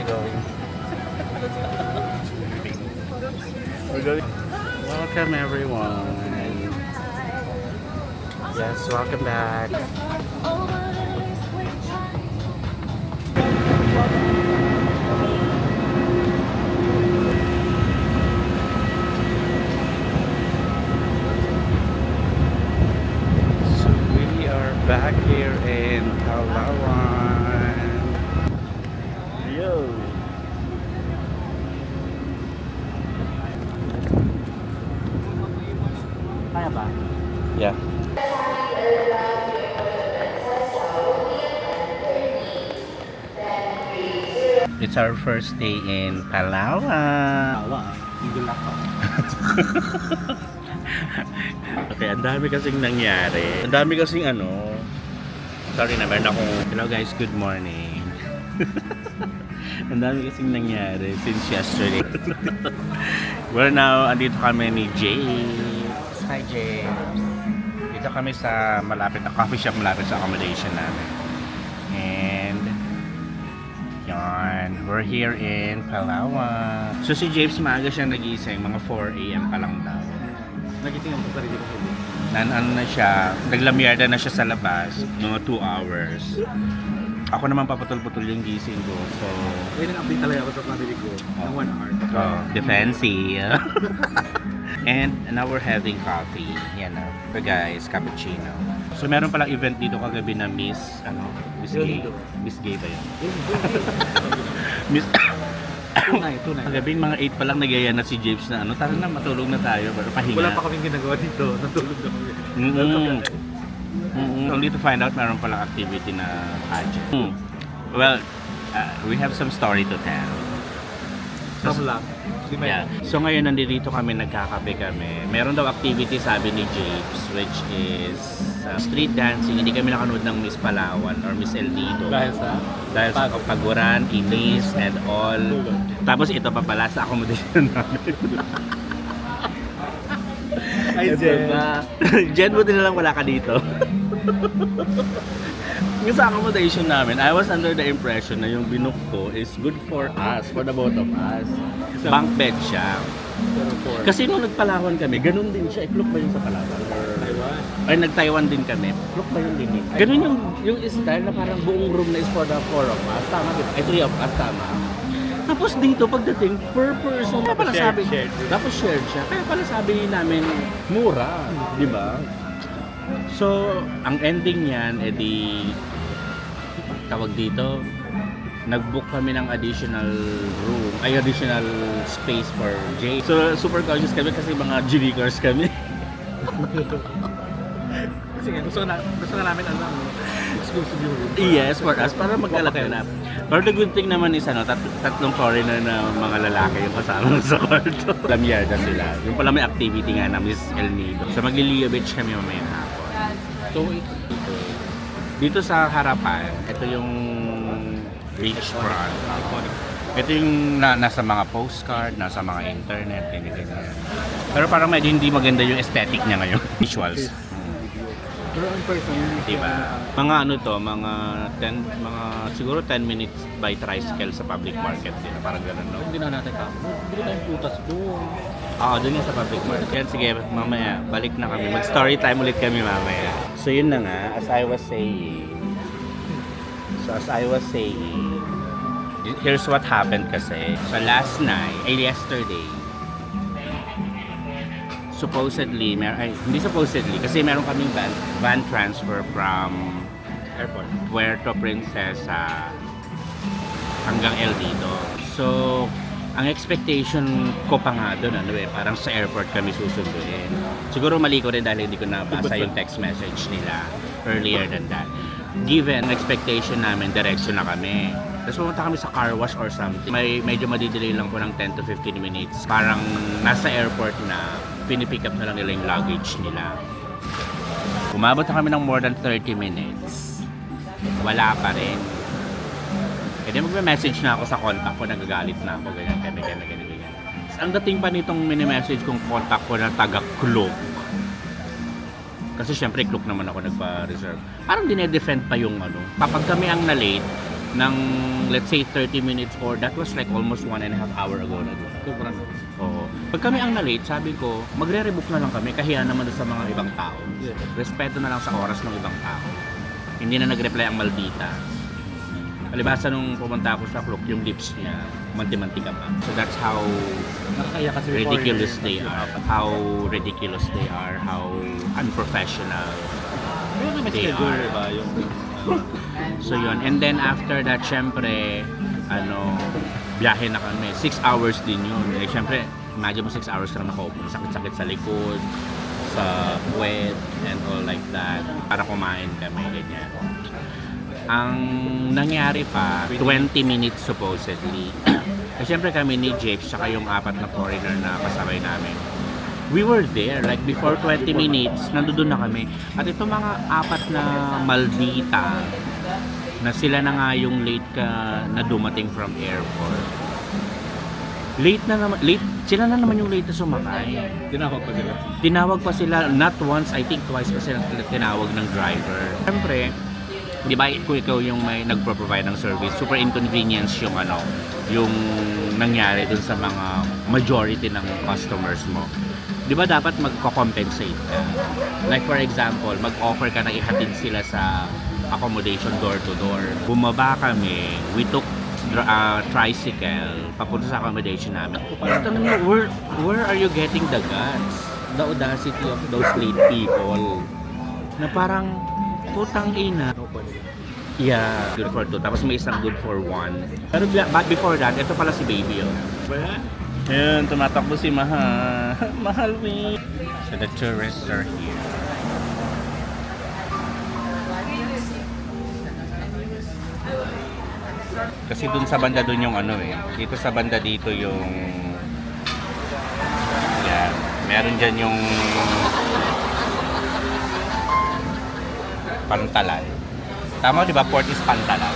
tayo going? We're going. Welcome everyone. Yes, welcome back. So we are back here in Palawan. Yo. Kaya ba? Yeah. It's our first day in Palawan. Idol ako. Okay, ang dami kasing nangyari. Ang dami kasing sorry na, meron akong, hello guys, good morning. Ang dami kasing nangyari since yesterday. Well now, andito kami ni James. Hi James. Dito kami sa malapit na coffee shop malapit sa accommodation namin. And yan, we're here in Palawan. So si James maaga siya nagising, mga 4 AM pa lang daw. Nagising ang sarili ko. Ano na siya, naglamyarda na siya sa labas, mga 2 hours. Ako naman paputol-putol yung gising ko, so Ngayon update talaga ako sa family ko ng 1 hour. defensive. And now we're having coffee. Yan na. So guys, cappuccino. So meron palang event dito kagabi na Miss Gay. Miss Gay ba yun? Miss Tunay. Kagabi mga 8 pa lang nagyaya na si James na tara na matulog na tayo para pahinga. Wala pa kaming ginagawa dito. Natulog na kami. Only to find out meron palang activity na pageant. Well, we have some story to tell. Come lang. Yeah. So ngayon nandito kami, nagkakape kami. Meron daw activity sabi ni James which is street dancing. Hindi kami nakanood ng Miss Palawan or Miss El Nido. Dahil sa Paguran, Inis and all. Tapos ito pa pala sa accommodation namin. Ay, Jen. Jen, buti na lang wala ka dito. Yung sa accommodation namin, I was under the impression na yung binook ko is good for us, for the both of us. Bunk bed siya. Kasi nung nagpalawan kami, ganun din siya. Iklok ba yun sa Palawan? Taiwan. Ay, nag-Taiwan din kami. Iklok ba yun din eh? Ganun yung style na parang buong room na is for the 4 of us. Tama, diba? Ay, 3 of us, tama. Tapos dito, pagdating, per person, kaya pala sabi, tapos shared siya. Kaya pala sabi namin, mura, di ba? So, ang ending niyan, edi, tawag dito, nag-book kami ng additional room, additional space for Jay. So, super conscious kami kasi mga G-Leakers kami. Kasi gusto na namin exclusive yung room. Yes, for us, para magkalak-kalap. Pero the good thing naman is, tatlong foreigner na mga lalaki yung kasama sa kwarto. Lamyarda sila. Yung pala may activity nga na Miss El Nido. So, magli-Leo Beach kami mamaya hapon. So, dito sa harapan, ito yung beach front. Ito yung nasa mga postcard, nasa mga internet, ganyan. Pero parang medyo hindi maganda yung aesthetic niya ngayon. Visuals. Pero ang person, Diba? Mga siguro 10 minutes by tricycle sa public market din. Parang ganun, no? hindi na natin kamo. Bili tayong putas doon. Doon yan sa public market. Yan, sige, mamaya, balik na kami. Mag-story time ulit kami mamaya. So yun na nga, as I was saying, here's what happened kasi. So last night, yesterday, supposedly, hindi supposedly, kasi meron kaming van transfer from Airport. Puerto Princesa hanggang El Nido. So, ang expectation ko pa nga doon, parang sa airport kami susunduin. Siguro mali ko rin dahil hindi ko nabasa yung text message nila earlier than that. Given expectation namin, direction na kami. Tapos pumunta kami sa car wash or something. Medyo madidelay lang po ng 10 to 15 minutes. Parang nasa airport na, pinipick up na lang nila yung luggage nila. Umabot na kami ng more than 30 minutes. Wala pa rin. E di magme-message na ako sa contact ko, nagagalit na ako, ganyan. Ang dating pa nitong mini-message kong contact ko na taga-Klook. Kasi syempre Klook naman ako nagpa-reserve. Parang dinedefend pa yung Kapag kami ang na-late, ng let's say 30 minutes or that was like almost 1.5 hour ago na doon. Sobrang. Oo. Pag kami ang na-late, sabi ko, magre-rebook na lang kami, kahiya naman doon sa mga ibang tao. Yeah. Respeto na lang sa oras ng ibang tao. Hindi na nag-reply ang maldita. Palibasa nung pumunta ako sa clock, yung lips niya, manti-mantika pa. So that's how Nakakaya kasi ridiculous they are. How ridiculous they are. How unprofessional Pero may they schedule, are. diba? Yung, So yun. And then after that, syempre, biyahe na kami. 6 hours din yun. Eh, syempre, imagine mo 6 hours ka na nakaupo. Sakit-sakit sa likod, sa puwet, and all like that. Para kumain kami, ganyan. Ang nangyari pa, 20 minutes supposedly. Eh, syempre kami ni Japes, tsaka yung 4 na foreigner na kasabay namin. We were there, like before 20 minutes, nandoon na kami. At ito mga 4 na maldita, na sila na nga yung late na dumating from airport. Sila na naman yung late na sumakay. tinawag pa sila. Tinawag pa sila, not once, I think twice pa sila tinawag ng driver. Siyempre, di ba kung ikaw yung may nagpro-provide ng service, super inconvenience yung yung nangyari dun sa mga majority ng customers mo. Di ba dapat magko-compensate ka? Like for example, mag-offer ka na ihatid sila sa accommodation door to door. Bumaba kami, we took tricycle papunta sa accommodation namin. Tanong mo, where are you getting the guts? The audacity of those late people? Na parang, putang ina. Yeah, good for 2. Tapos may isang good for 1. Pero but before that, ito pala si Baby. Ayan, tumatakbo si Mahal. Mahal me. So the tourists are here. Kasi dun sa banda dun yung dito sa banda dito yung yan, meron dyan yung Pantalan. Tama, di ba? Port is Pantalan.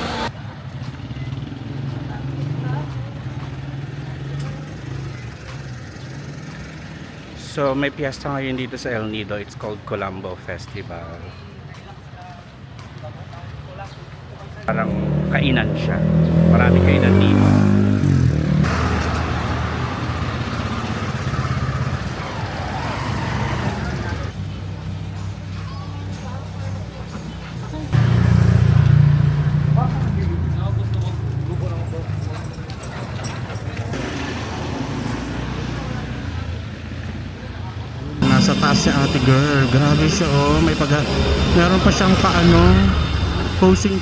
So may piyesta ngayon dito sa El Nido. It's called Colombo Festival. Parang kainan siya. Marami kainan dito. Nasa taas si ate girl. Grabe siya oh. Meron pa siyang posing.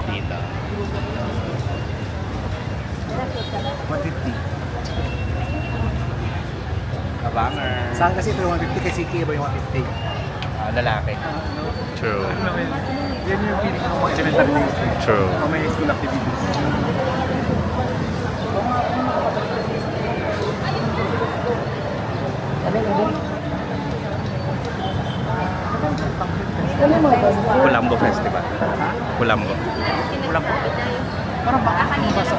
Dito. 150. Kabanger. Saan kasi ito yung 150 kasi Ikea ba yung 150? Lalaki. True. Yan yung feeling ng mga elementary days. True. May school activities. Colombo Festival. Colombo. Wala po. Parang baka kanina sa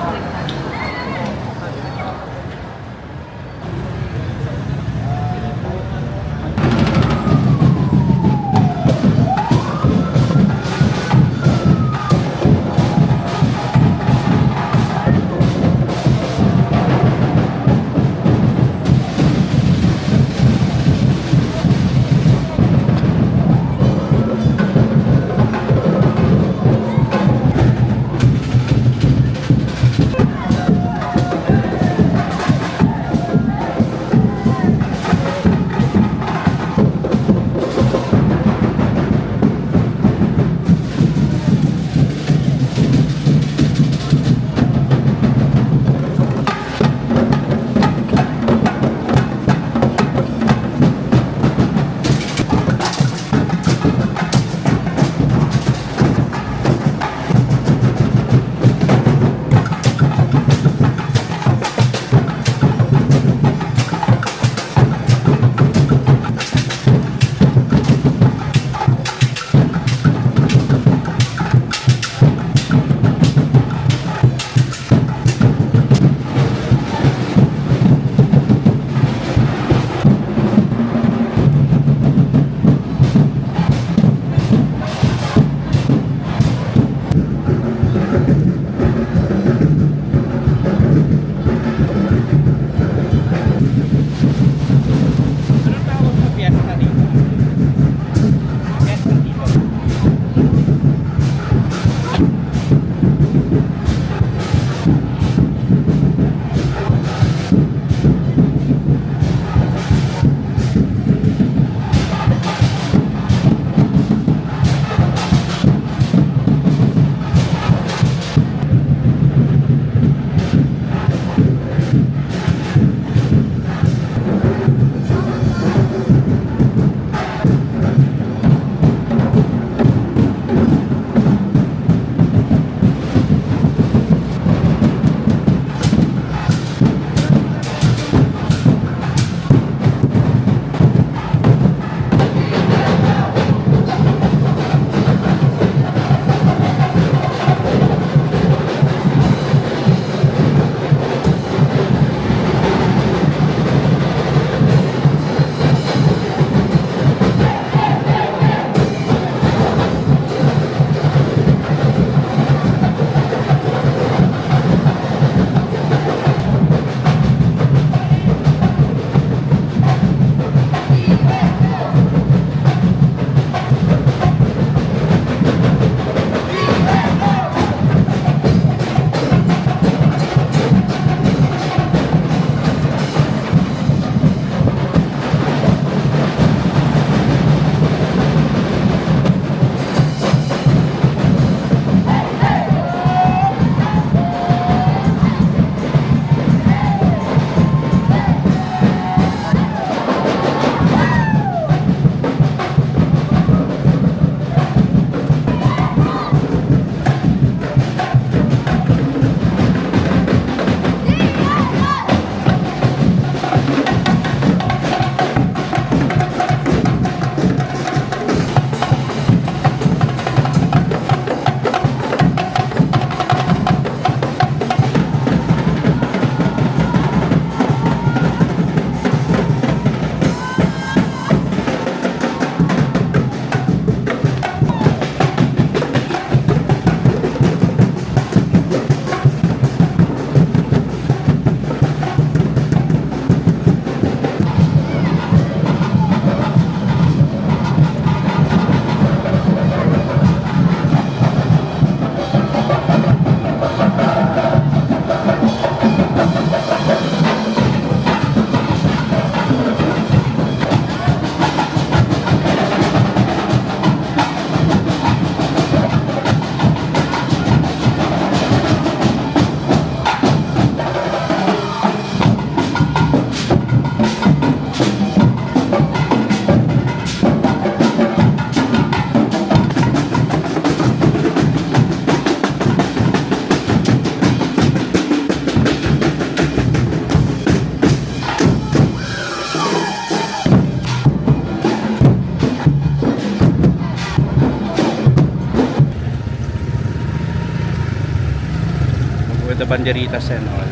the banderitas and all.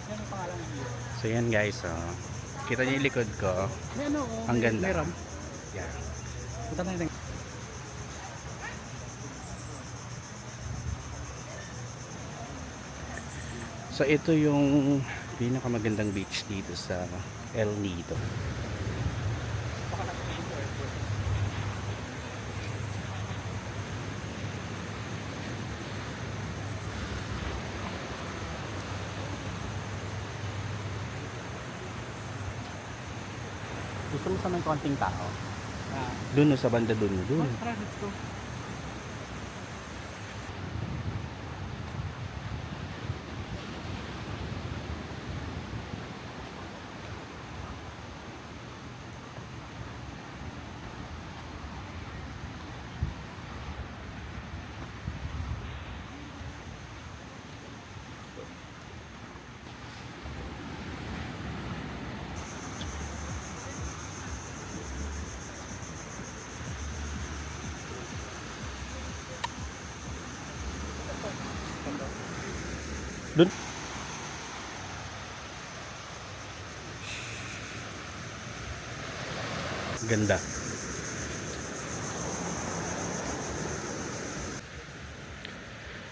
Yan ang pangalan ng beer. So yan guys, oh. Kita niyo yung likod ko. May ano, oh, Ang ganda. May ram. Yeah. Punta na yun. So ito yung pinakamagandang beach dito sa El Nido. Gusto mo sa may konting tao? Doon no, sa banda doon. Doon. Tara, let's go. Doon. Ganda.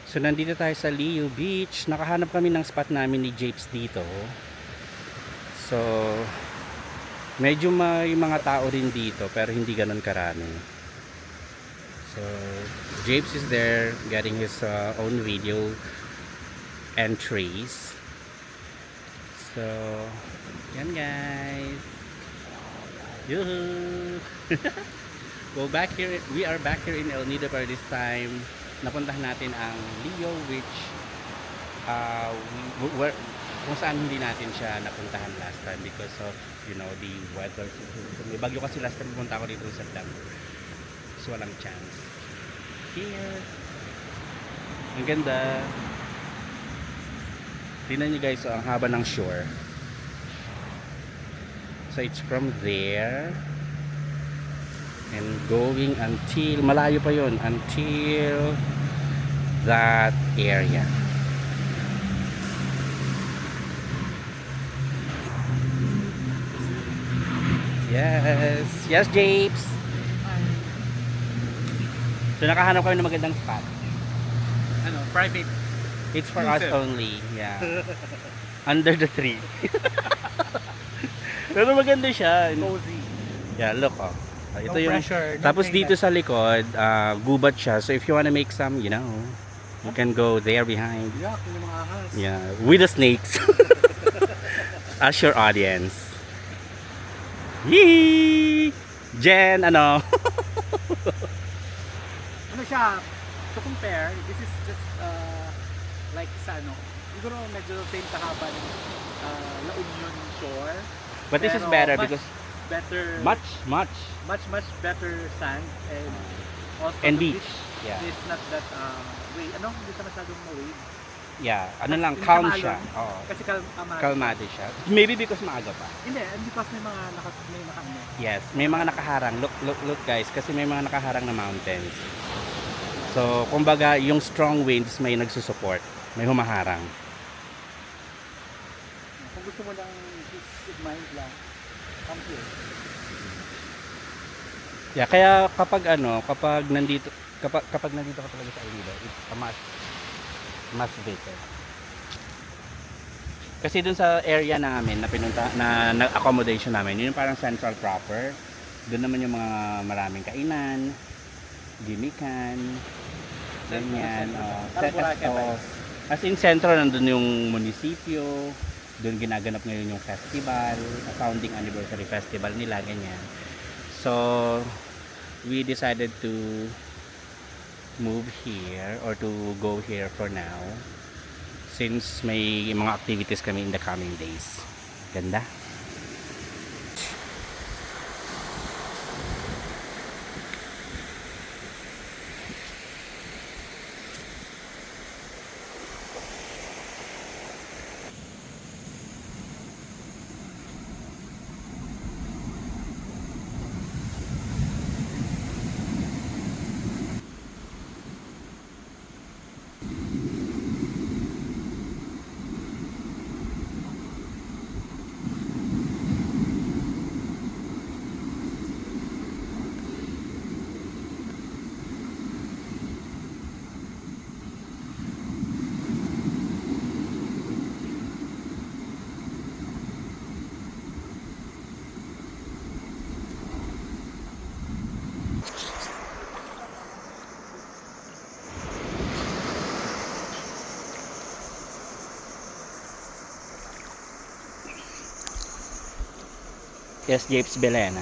So nandito tayo sa Liu Beach. Nakahanap kami ng spot namin ni Japes dito. So medyo may mga tao rin dito pero hindi ganun karami. So Japes is there getting his own video entries. So yan guys. Yoo-hoo! We are back here in El Nido for this time. Napuntahan natin ang Liu, which kung saan hindi natin siya napuntahan last time because of, you know, the weather situation. May bagyo kasi last time pumunta ako dito sa September. So walang chance. Here. Ang ganda. Tingnan nyo guys, so, ang haba ng shore. So it's from there and going until, malayo pa yon, until that area. Yes, yes Japes. So nakahanap kami ng magandang spot. Ano, private. It's for us only. Yeah. Under the tree. Pero maganda siya. Cozy. Yeah, look oh. Ito No yung pressure, tapos nothing dito sa likod, gubat siya. So if you wanna make some, you know, you can go there behind. Yak, yung mga ahas. Yeah, with the snakes. As your audience. Yee! Jen, ano? Ano siya, to compare, this is just like sa ano, siguro medyo same kahaba ng La Union Shore. But this is Pero better much because better, much much better sand and also and the beach. Yeah. is not that wave, ano, hindi siya masyadong wave. Yeah, ano lang, Hindi calm siya siya. maalon. Oo. Kasi Kalmado siya. Maybe because maaga pa. Hindi, and because may mga ano. Yes, may mga nakaharang. Look guys, kasi may mga nakaharang na mountains. So, kumbaga, yung strong winds may nagsusupport. May humaharang. Kung gusto mo lang peace of mind lang, come here. Yeah, kaya kapag nandito ka talaga sa Almeida, it's a must visit. Kasi dun sa area namin na pinunta na accommodation namin, yun yung parang central proper. Doon naman yung mga maraming kainan, gimikan, ganyan. As in sentro, nandun yung munisipyo, doon ginaganap ngayon yung festival, founding anniversary festival nila, ganyan. So, we decided to move here or to go here for now since may mga activities kami in the coming days. Ganda. Yes, Japes Belena.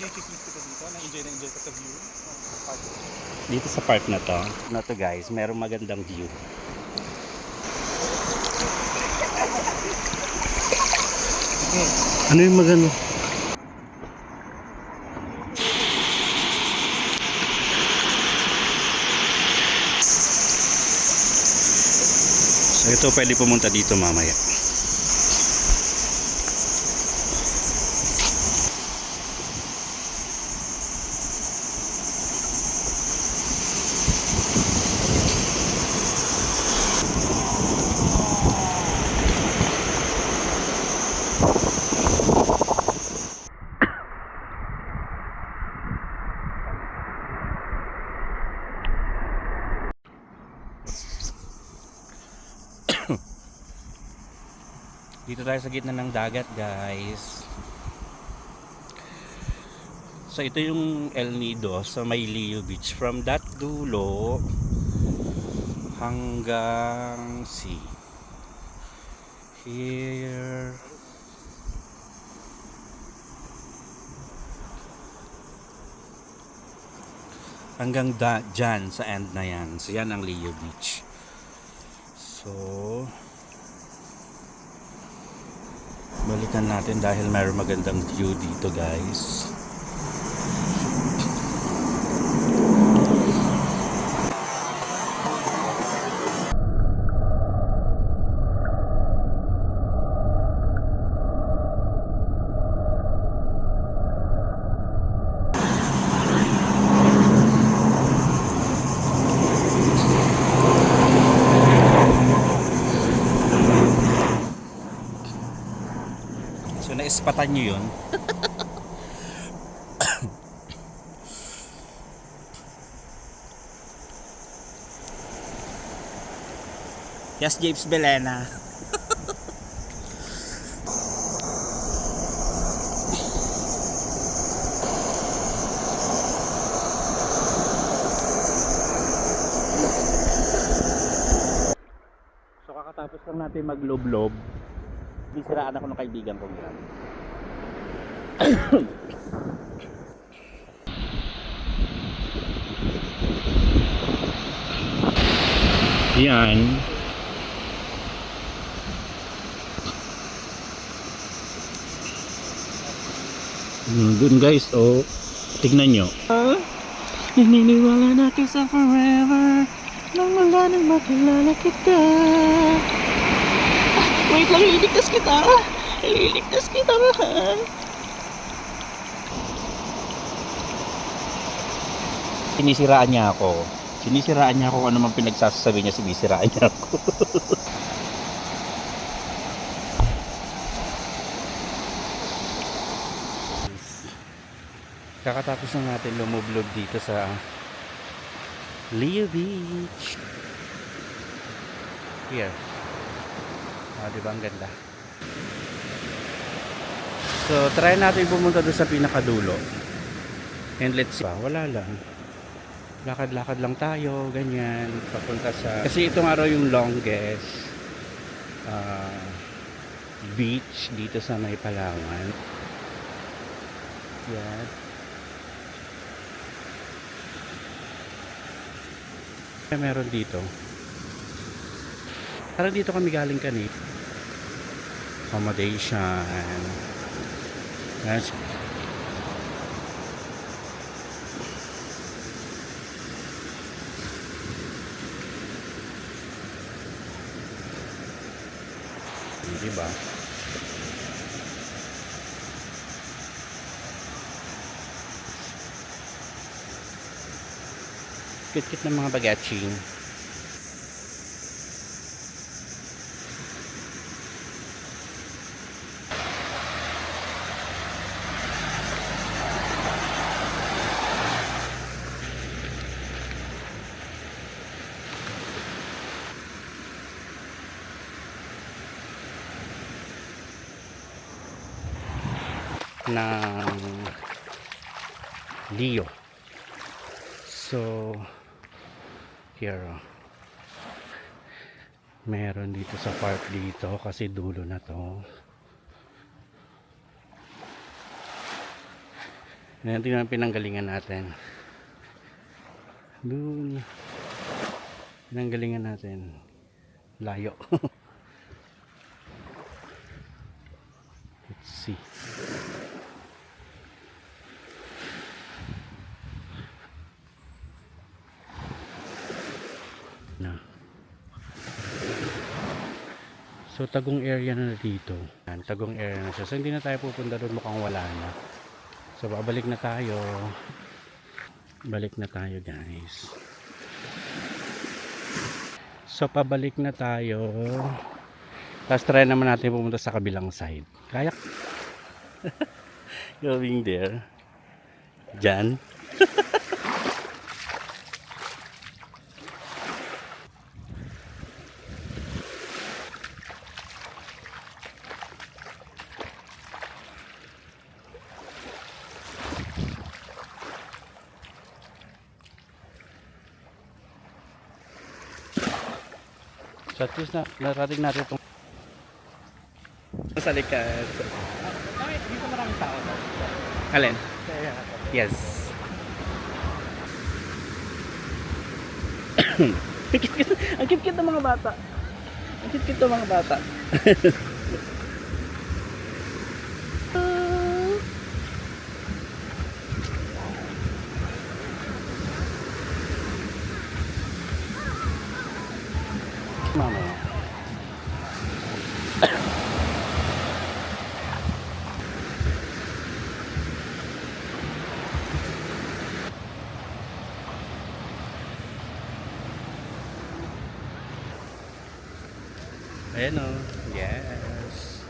Chichikis kita dito, na-enjoy ka sa view. Park. Dito sa park na to guys, merong magandang view. Ano yung maganda? So ito pwede pumunta dito mamaya. Dito tayo sa gitna ng dagat, guys. So ito yung El Nido sa may Leo Beach. From that dulo hanggang here. Hanggang dyan sa end na yan. So yan ang Leo Beach. So balikan natin dahil mayroong magandang view dito, guys. So naispatan nyo yun. Yes, Japes Belena. So kakatapos lang natin maglob-lob. Bisiraan ako ng kaibigan kong yan. Yan. Dun guys, oh. Tignan nyo. Naniniwala natin sa forever nang wala nang makilala kita. Wait lang, ililigtas kita. Ililigtas kita, mahal. Sinisiraan niya ako. Sinisiraan niya ako kung ano man pinagsasabi niya, sinisiraan niya ako. Kakatapos na natin lumublog dito sa Leo Beach. Here. Diba ang ganda? So, try natin pumunta doon sa pinakadulo. And let's see. Wala lang. Lakad-lakad lang tayo, ganyan. Papunta sa... Kasi ito nga raw yung longest beach dito sa may Palawan. Yan. Meron dito. Parang dito kami galing kanina. Accommodation. Yes. Diba? Cute-cute ng mga bagaching. Ng Leo. So here meron dito sa park dito kasi dulo na to. Ayan, tingnan ang pinanggalingan natin. Doon. Pinanggalingan natin. Layo. Let's see. Na. So Tagum area na dito. Yan, Tagum area na siya. So hindi na tayo pupunta doon, mukhang wala na. So babalik na tayo. Balik na tayo, guys. So pabalik na tayo. Tapos try naman natin pumunta sa kabilang side. Kaya going there. Diyan. So at least na narating natin itong sa likod. Dito maraming tao. Alin? Kaya, Yes. Ang cute-cute ng mga bata. Ang cute-cute ng mga bata. Mama. Ayan o. Yes.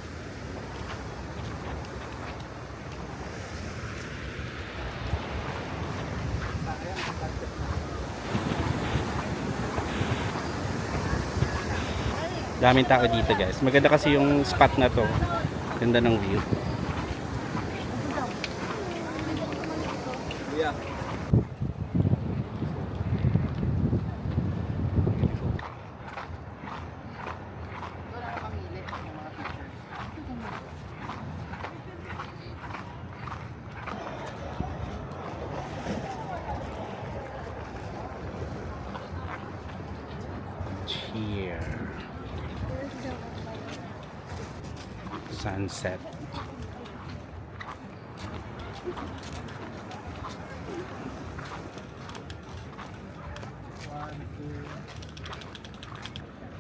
Daming tao dito, guys. Maganda kasi yung spot na to. Ganda ng view. yeah. Here. Sunset.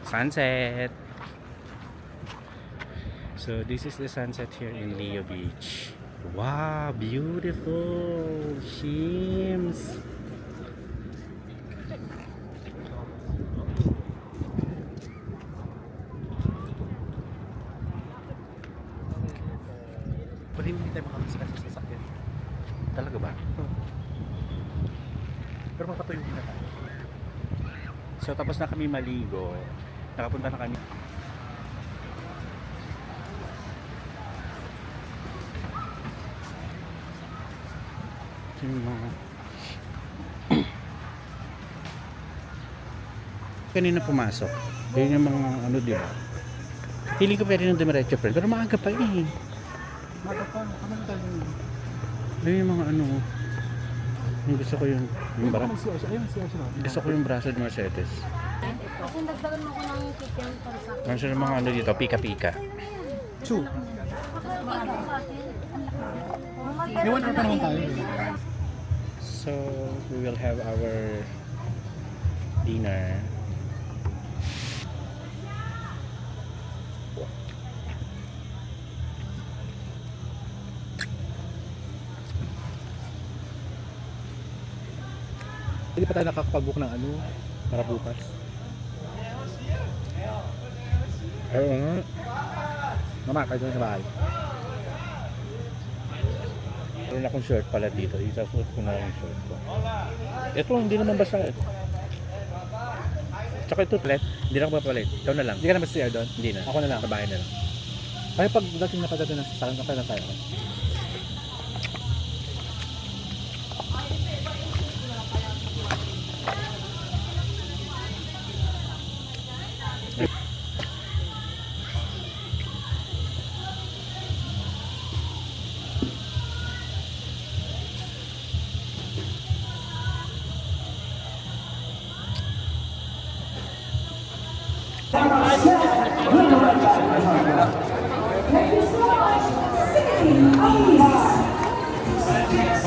Sunset. So this is the sunset here in Leo Beach. Wow, beautiful shims. Pwede hindi tayo makapasakay sa sasakyan. Talaga ba? Pero makatuyo din na tayo. So tapos na kami maligo. Nakapunta na kami. Yung mga kanina pumasok. Yun yung mga ano, di ba? Feeling ko pwede nang dumiretso, friend. Pero maaga pa eh. Maga pa, ano na tayo? Yun yung mga ano. Yung gusto ko yung Ayun, siya. gusto ko yung braso de Mercedes. Kung dagdagan mo ko ng chicken para sa Meron sila mga ano dito, pika-pika. Two. May 1 hour pa naman tayo. So, we will have our dinner. Hindi pa tayo nakakapag-book ng ano para bukas. Oo nga. Mama, kayo doon sa bahay. Meron akong shirt pala dito. Isasuot ko na yung shirt ko. Ito, hindi naman basa eh. Tsaka ito, palit. Hindi na ako papalit. Ikaw na lang. Hindi ka na mag-stay doon? Hindi na. Ako na lang. Sa bahay na lang. Ay, pag dating na pagdating ng sasakyan, okay na tayo.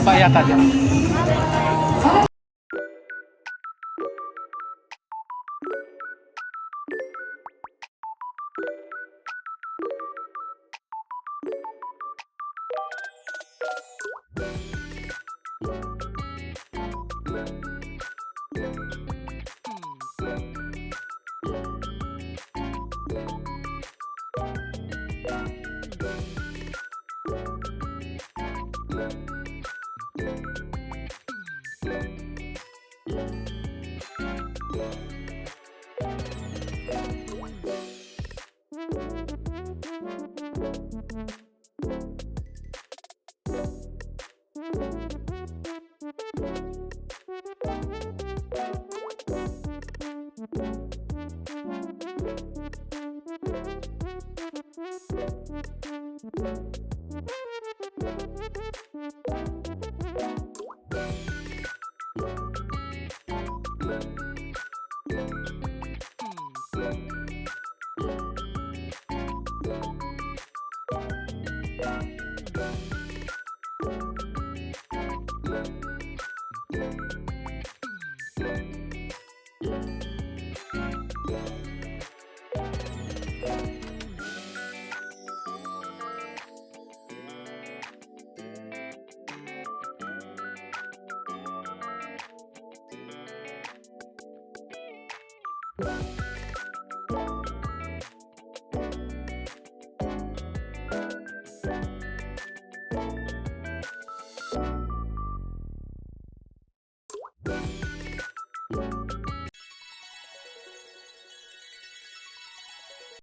Babae yata dyan.